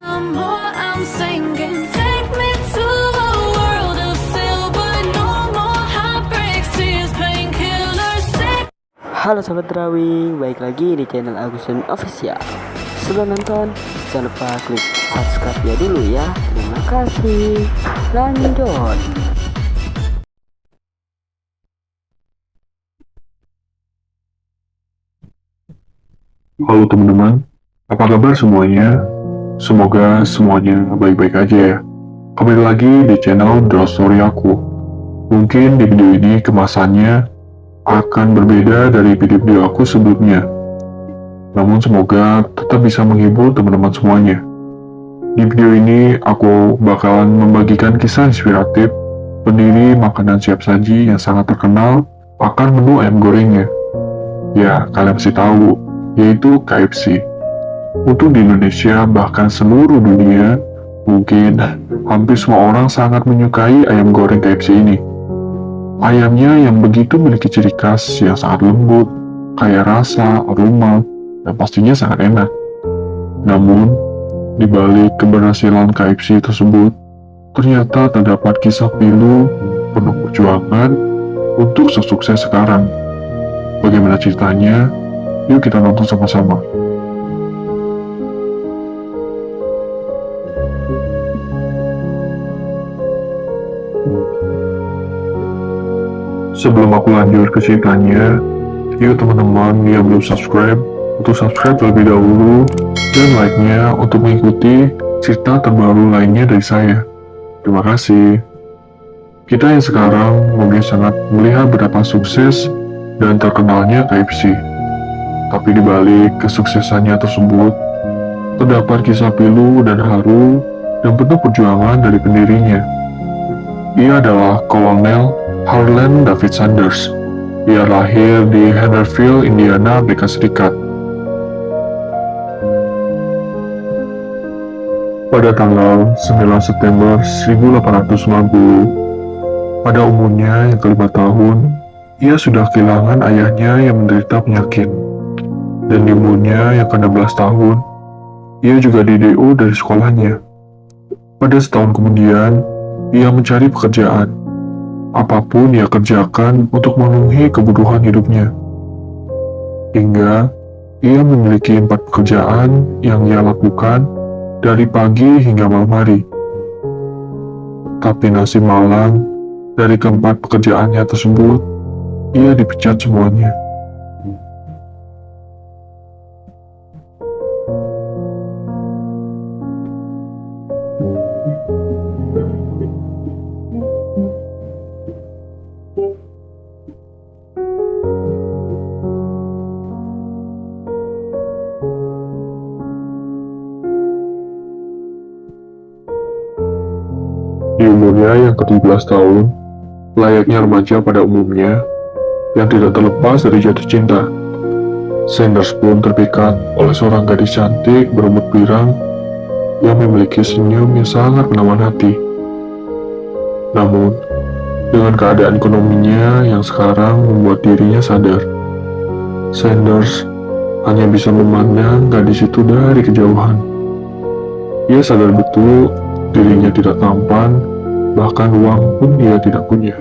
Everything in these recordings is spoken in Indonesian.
I'm sinking, take me to a world of silver, no more heartbreaks, tears, painkillers, take. Halo Sobat Drawi, baik lagi di channel Agusun Official. Sebelum nonton, jangan lupa klik subscribe ya dulu ya. Terima kasih. Lanjut. Halo teman-teman, apa kabar semuanya? Semoga semuanya baik-baik aja ya. Kembali lagi di channel Draw Story aku. Mungkin di video ini kemasannya akan berbeda dari video-video aku sebelumnya. Namun semoga tetap bisa menghibur teman-teman semuanya. Di video ini aku bakalan membagikan kisah inspiratif pendiri makanan siap saji yang sangat terkenal akan menu ayam gorengnya. Ya, kalian pasti tahu, yaitu KFC. Untuk di Indonesia, bahkan seluruh dunia, mungkin hampir semua orang sangat menyukai ayam goreng KFC ini. Ayamnya yang begitu memiliki ciri khas yang sangat lembut, kaya rasa, aroma, dan pastinya sangat enak. Namun, di balik keberhasilan KFC tersebut, ternyata terdapat kisah pilu penuh perjuangan untuk sesukses sekarang. Bagaimana ceritanya? Yuk kita nonton sama-sama. Sebelum aku lanjut ke ceritanya, yuk teman-teman yang belum subscribe, untuk subscribe terlebih dahulu, dan like-nya untuk mengikuti cerita terbaru lainnya dari saya. Terima kasih. Kita yang sekarang mungkin sangat melihat betapa sukses dan terkenalnya KFC. Tapi di balik kesuksesannya tersebut, terdapat kisah pilu dan haru dan penuh perjuangan dari pendirinya. Ia adalah Kolonel Harlan David Sanders. Ia lahir di Hendersonville, Indiana, Amerika Serikat. Pada tanggal 9 September 1890, pada umurnya yang ke-5 tahun, ia sudah kehilangan ayahnya yang menderita penyakit. Dan di umurnya yang ke-16 tahun, ia juga di-DO dari sekolahnya. Pada setahun kemudian, ia mencari pekerjaan. Apapun ia kerjakan untuk memenuhi kebutuhan hidupnya. Hingga ia memiliki 4 pekerjaan yang ia lakukan dari pagi hingga malam hari. Tapi nasib malang, dari keempat pekerjaannya tersebut, ia dipecat semuanya. Di umurnya yang ke-17 tahun, layaknya remaja pada umumnya, yang tidak terlepas dari jatuh cinta, Sanders pun terpikat oleh seorang gadis cantik berambut pirang yang memiliki senyum yang sangat menawan hati. Namun, dengan keadaan ekonominya yang sekarang membuat dirinya sadar, Sanders hanya bisa memandang gadis itu dari kejauhan. Ia sadar betul dirinya tidak tampan, bahkan uang pun ia tidak punya.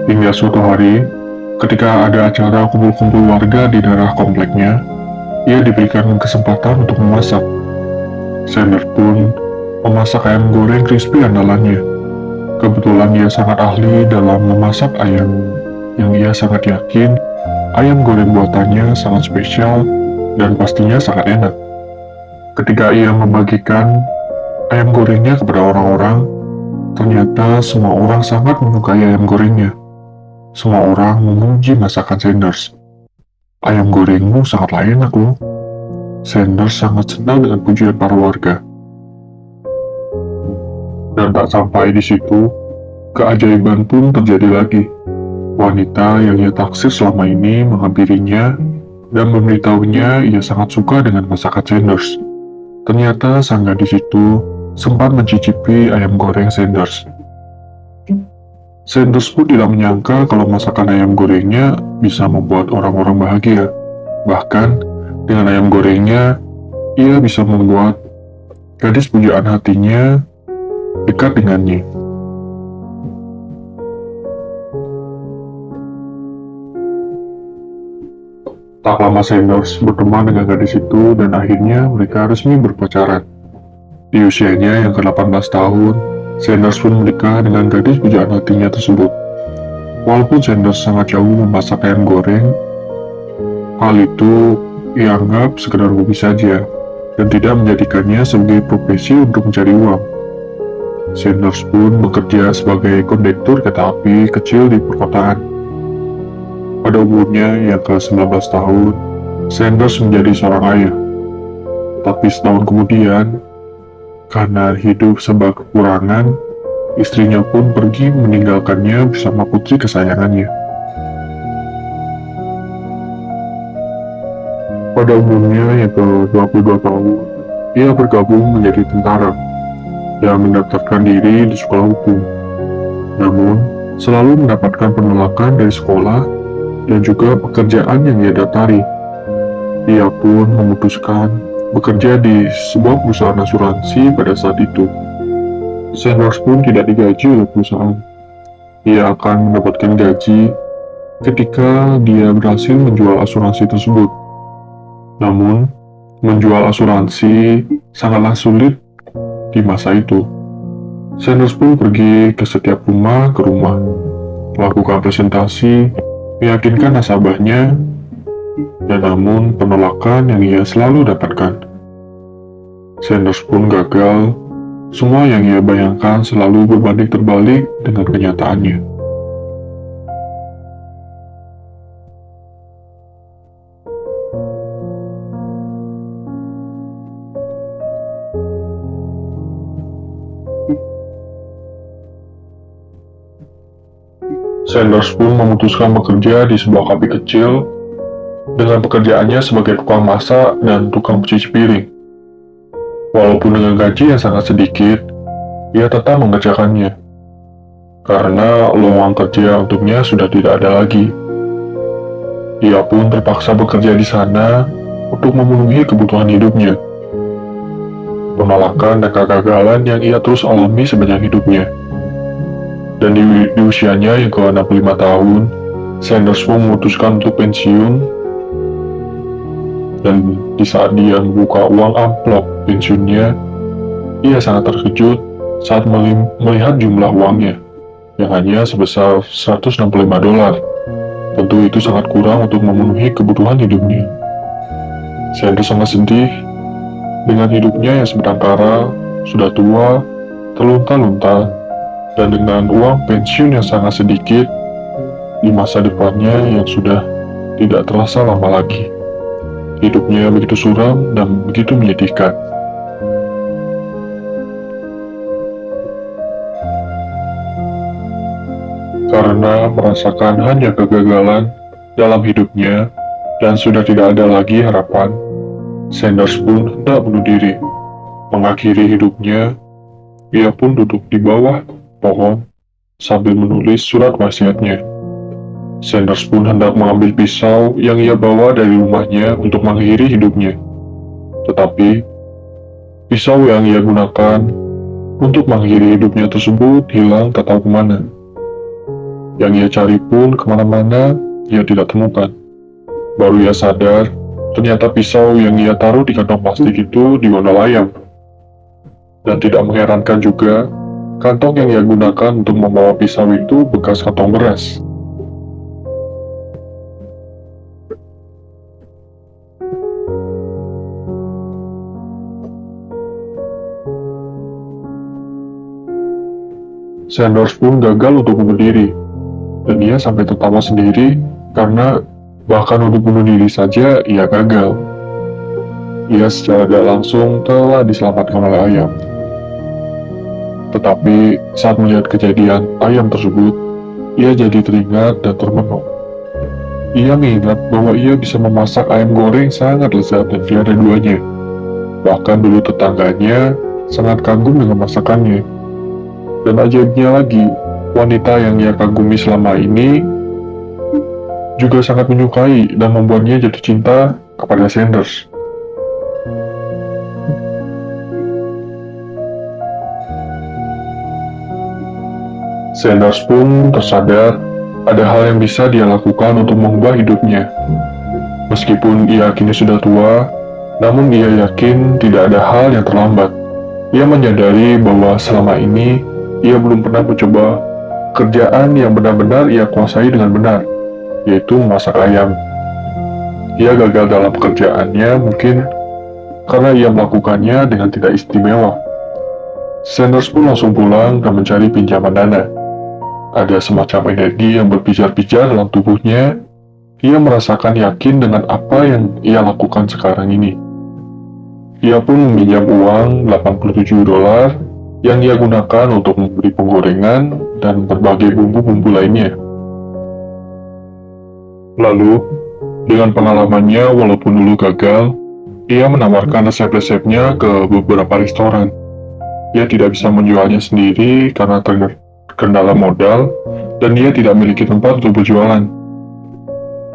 Hingga suatu hari, ketika ada acara kumpul-kumpul warga di daerah kompleknya, ia diberikan kesempatan untuk memasak. Sanders pun memasak ayam goreng crispy andalannya. Kebetulan ia sangat ahli dalam memasak ayam, yang ia sangat yakin ayam goreng buatannya sangat spesial dan pastinya sangat enak. Ketika ia membagikan ayam gorengnya kepada orang-orang, ternyata semua orang sangat menyukai ayam gorengnya. Semua orang memuji masakan Sanders. Ayam gorengmu sangatlah enak loh. Sanders sangat senang dengan pujian para warga. Dan tak sampai di situ, keajaiban pun terjadi lagi. Wanita yang ia taksir selama ini menghampirinya dan memberitahunya ia sangat suka dengan masakan Sanders. Ternyata sang gadis itu sempat mencicipi ayam goreng Sanders. Sanders pun tidak menyangka kalau masakan ayam gorengnya bisa membuat orang-orang bahagia. Bahkan, dengan ayam gorengnya, ia bisa membuat gadis pujaan hatinya dekat dengannya. Tak lama Sanders berteman dengan gadis itu dan akhirnya mereka resmi berpacaran. Di usianya yang ke-18 tahun, Sanders pun menikah dengan gadis pujaan hatinya tersebut. Walaupun Sanders sangat jauh memasak ayam goreng, hal itu ia anggap sekedar hobi saja dan tidak menjadikannya sebagai profesi untuk mencari uang. Sanders pun bekerja sebagai kondektur kereta api kecil di perkotaan. Pada umurnya yang ke-19 tahun, Sanders menjadi seorang ayah. Tapi setahun kemudian, karena hidup serba kekurangan, istrinya pun pergi meninggalkannya bersama putri kesayangannya. Pada umurnya yang ke-22 tahun, ia bergabung menjadi tentara dan mendaftarkan diri di sekolah hukum. Namun, selalu mendapatkan penolakan dari sekolah dan juga pekerjaan yang ia datari. Ia pun memutuskan bekerja di sebuah perusahaan asuransi pada saat itu. Sanders pun tidak digaji oleh perusahaan. Ia akan mendapatkan gaji ketika dia berhasil menjual asuransi tersebut. Namun, menjual asuransi sangatlah sulit di masa itu. Sanders pun pergi ke setiap rumah melakukan presentasi, meyakinkan nasabahnya, dan namun penolakan yang ia selalu dapatkan. Sanders pun gagal. Semua yang ia bayangkan selalu berbanding terbalik dengan kenyataannya. Sanders pun memutuskan bekerja di sebuah kafe kecil dengan pekerjaannya sebagai tukang masak dan tukang pencuci piring. Walaupun dengan gaji yang sangat sedikit, ia tetap mengerjakannya, karena lowongan kerja untuknya sudah tidak ada lagi. Ia pun terpaksa bekerja di sana untuk memenuhi kebutuhan hidupnya. Penolakan dan kegagalan yang ia terus alami sepanjang hidupnya. Dan di usianya yang ke-65 tahun, Sanders pun memutuskan untuk pensiun. Dan di saat dia membuka uang amplop pensiunnya, ia sangat terkejut saat melihat jumlah uangnya, yang hanya sebesar $165. Tentu itu sangat kurang untuk memenuhi kebutuhan hidupnya. Sanders sangat sedih dengan hidupnya yang sebatang kara, sudah tua, terlunta-lunta, dan dengan uang pensiun yang sangat sedikit di masa depannya yang sudah tidak terasa lama lagi. Hidupnya begitu suram dan begitu menyedihkan. Karena merasakan hanya kegagalan dalam hidupnya dan sudah tidak ada lagi harapan, Sanders pun hendak bunuh diri. Mengakhiri hidupnya, ia pun duduk di bawah pohon sambil menulis surat wasiatnya. Sanders pun hendak mengambil pisau yang ia bawa dari rumahnya untuk mengakhiri hidupnya. Tetapi, pisau yang ia gunakan untuk mengakhiri hidupnya tersebut hilang tak tahu kemana. Yang ia cari pun kemana-mana, ia tidak temukan. Baru ia sadar, ternyata pisau yang ia taruh di kantong plastik itu diondol ayam. Dan tidak mengherankan juga, kantong yang ia gunakan untuk membawa pisau itu bekas kantong beras. Sanders pun gagal untuk bunuh diri, dan ia sampai tertawa sendiri karena bahkan untuk bunuh diri saja ia gagal. Ia secara tidak langsung telah diselamatkan oleh ayam. Tetapi saat melihat kejadian ayam tersebut, ia jadi teringat dan termenung. Ia mengingat bahwa ia bisa memasak ayam goreng sangat lezat dan tiada duanya. Bahkan dulu tetangganya sangat kagum dengan masakannya. Dan ajaibnya lagi, Wanita yang ia kagumi selama ini juga sangat menyukai dan membuatnya jatuh cinta kepada Sanders. Sanders pun tersadar ada hal yang bisa dia lakukan untuk mengubah hidupnya. Meskipun ia kini sudah tua, namun ia yakin tidak ada hal yang terlambat. Ia menyadari bahwa selama ini ia belum pernah mencoba kerjaan yang benar-benar ia kuasai dengan benar, yaitu memasak ayam. Ia gagal dalam pekerjaannya mungkin karena ia melakukannya dengan tidak istimewa. Sanders pun langsung pulang dan mencari pinjaman dana. Ada semacam energi yang berpijar-pijar dalam tubuhnya. Ia merasakan yakin dengan apa yang ia lakukan sekarang ini. Ia pun meminjam uang $87 yang ia gunakan untuk membeli penggorengan dan berbagai bumbu-bumbu lainnya. Lalu, dengan pengalamannya walaupun dulu gagal, ia menawarkan resep-resepnya ke beberapa restoran. Ia tidak bisa menjualnya sendiri karena terkendala modal, dan ia tidak memiliki tempat untuk berjualan.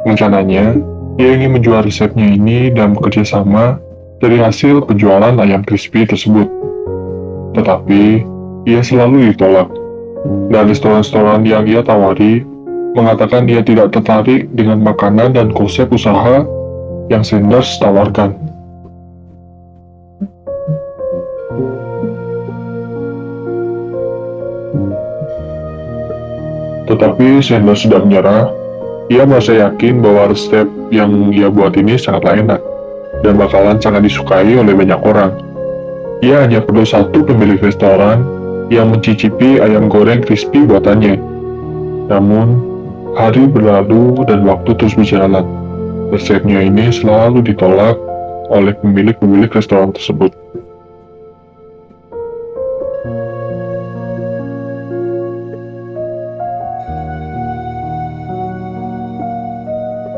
Rencananya, ia ingin menjual resepnya ini dan bekerja sama dari hasil penjualan ayam crispy tersebut. Tetapi, ia selalu ditolak, dan restoran-restoran yang ia tawari mengatakan dia tidak tertarik dengan makanan dan konsep usaha yang Sanders tawarkan. Tetapi Sanders sudah menyerah. Ia merasa yakin bahwa resep yang ia buat ini sangatlah enak dan bakalan sangat disukai oleh banyak orang. Ia hanya perlu satu pemilik restoran yang mencicipi ayam goreng crispy buatannya. Namun, hari berlalu dan waktu terus berjalan. Resepnya ini selalu ditolak oleh pemilik-pemilik restoran tersebut.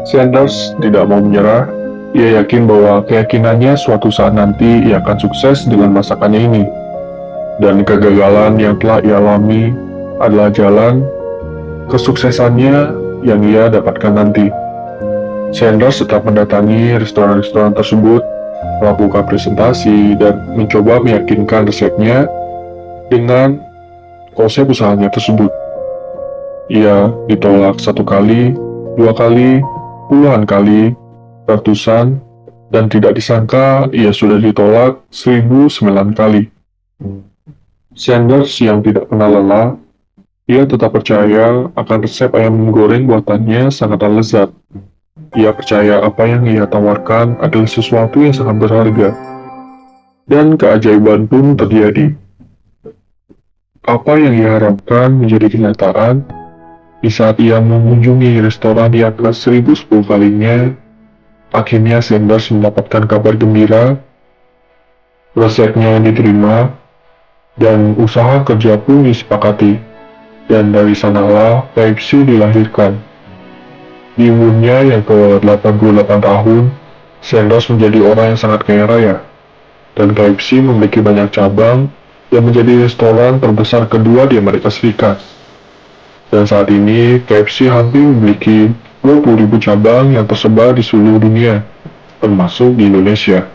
Sanders tidak mau menyerah. Ia yakin bahwa keyakinannya suatu saat nanti ia akan sukses dengan masakannya ini. Dan kegagalan yang telah ia alami adalah jalan kesuksesannya yang ia dapatkan nanti. Sanders tetap mendatangi restoran-restoran tersebut, melakukan presentasi, dan mencoba meyakinkan resepnya dengan konsep usahanya tersebut. Ia ditolak 1 kali, 2 kali, puluhan kali, ratusan, dan tidak disangka ia sudah ditolak 1009 kali. Sanders yang tidak pernah lelah, ia tetap percaya akan resep ayam goreng buatannya sangatlah lezat. Ia percaya apa yang ia tawarkan adalah sesuatu yang sangat berharga. Dan keajaiban pun terjadi. Apa yang ia harapkan menjadi kenyataan. Di saat ia mengunjungi restoran yang ke-1010 kalinya, akhirnya Sanders mendapatkan kabar gembira. Resepnya diterima, dan usaha kerja pun disepakati. Dan dari sanalah KFC dilahirkan. Di umurnya yang ke-88 tahun, Sanders menjadi orang yang sangat kaya raya. Dan KFC memiliki banyak cabang yang menjadi restoran terbesar kedua di Amerika Serikat. Dan saat ini, KFC hampir memiliki 20.000 cabang yang tersebar di seluruh dunia, termasuk di Indonesia.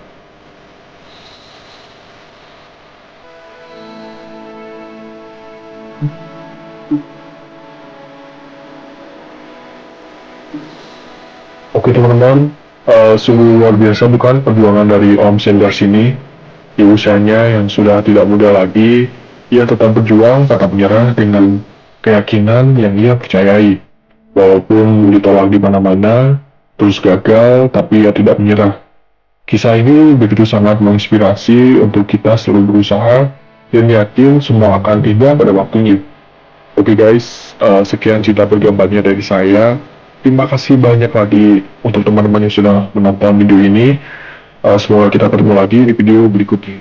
Oke teman-teman, sungguh luar biasa bukan perjuangan dari Om Sanders ini. Di usianya yang sudah tidak muda lagi, ia tetap berjuang, tetap menyerah dengan keyakinan yang ia percayai. Walaupun ditolak di mana-mana, terus gagal, tapi ia tidak menyerah. Kisah ini begitu sangat menginspirasi untuk kita selalu berusaha dan yakin semua akan indah pada waktunya. Oke guys, sekian cerita bergambarnya dari saya. Terima kasih banyak lagi untuk teman-teman yang sudah menonton video ini. Semoga kita ketemu lagi di video berikutnya.